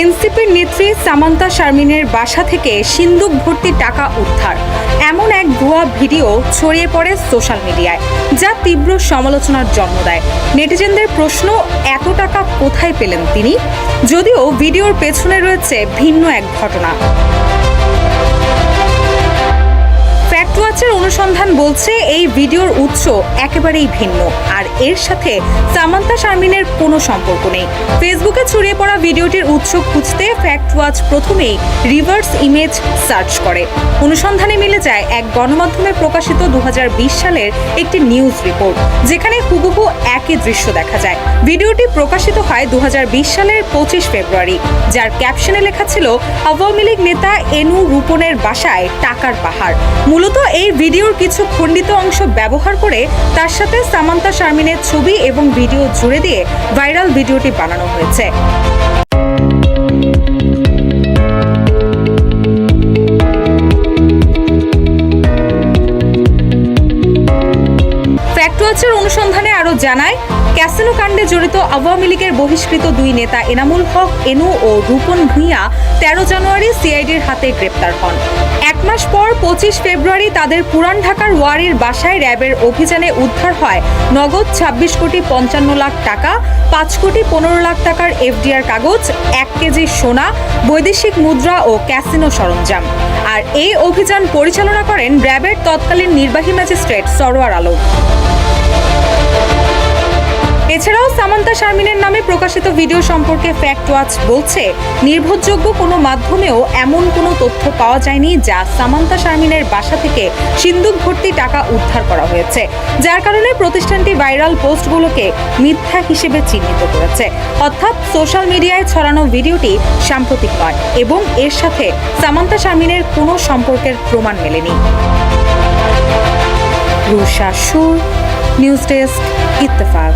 এনসিপির নেত্রী সামান্তা শারমিনের বাসা থেকে সিন্দুক ভর্তি টাকা উদ্ধার এমন এক ভুয়া ভিডিও ছড়িয়ে পড়ে সোশ্যাল মিডিয়ায়, যা তীব্র সমালোচনার জন্ম দেয়। নেটিজেনদের প্রশ্ন, এত টাকা কোথায় পেলেন তিনি? যদিও ভিডিওর পেছনে রয়েছে ভিন্ন এক ঘটনা। ফ্যাক্ট ওয়াচের অনুসন্ধান বলছে এই ভিডিওর উৎস একেবারেই ভিন্ন, আর এর সাথে সামান্তা শারমিনের কোনো সম্পর্ক নেই। ফেসবুকে ছড়িয়ে পড়া ভিডিওটির উৎস খুঁজতে ফ্যাক্ট ওয়াচ প্রথমেই রিভার্স ইমেজ সার্চ করে। অনুসন্ধানে মিলে যায় এক গণমাধ্যমে প্রকাশিত 2020 সালের একটি নিউজ রিপোর্ট, যেখানে হুবহু একই দৃশ্য দেখা যায়। ভিডিওটি প্রকাশিত হয় 2020 সালের 25 ফেব্রুয়ারি, যার ক্যাপশনে লেখা ছিল আওয়ামী লীগ নেতা এনু রূপনের বাসায় টাকার পাহাড়। মূলত এই ভিডিওর কিছু খণ্ডিত অংশ ব্যবহার করে তার সাথে সামান্তা শারমিনের ছবি এবং ভিডিও জুড়ে দিয়ে ভাইরাল ভিডিওটি বানানো হয়েছে। ফ্যাক্ট ওয়াচের অনুসন্ধানে আরও জানায়, ক্যাসিনো কাণ্ডে জড়িত আওয়ামী লীগের বহিষ্কৃত দুই নেতা এনামুল হক এনু ও রূপন ভূঁইয়া 13 জানুয়ারি সিআইডির হাতে গ্রেপ্তার হন। এক মাস পর 25 ফেব্রুয়ারি তাদের পুরান ঢাকার ওয়ারির বাসায় র্যাবের অভিযানে উদ্ধার হয় নগদ 26 কোটি 55 লাখ টাকা, 5 কোটি 15 লাখ টাকার এফডিআর কাগজ, 1 কেজি সোনা, বৈদেশিক মুদ্রা ও ক্যাসিনো সরঞ্জাম। আর এই অভিযান পরিচালনা করেন র্যাবের তৎকালীন নির্বাহী ম্যাজিস্ট্রেট সরওয়ার আলম। এছাড়াও সামান্তা শারমিনের নামে প্রকাশিত ভিডিও সম্পর্কে ফ্যাক্ট ওয়াচ বলছে, নির্ভরযোগ্য কোনো মাধ্যমেও এমন কোনো তথ্য পাওয়া যায়নি যা সামান্তা শারমিনের বাসা থেকে সিন্দুক ভর্তি টাকা উদ্ধার করা হয়েছে, যার কারণে প্রতিষ্ঠানটি ভাইরাল পোস্টগুলোকে মিথ্যা হিসেবে চিহ্নিত করেছে। অর্থাৎ সোশ্যাল মিডিয়ায় ছড়ানো ভিডিওটি সাম্প্রতিক নয় এবং এর সাথে সামান্তা শারমিনের কোনো সম্পর্কের প্রমাণ মেলেনি। রুশা সুর, নিউজ ডেস্ক, ইত্তেফাক।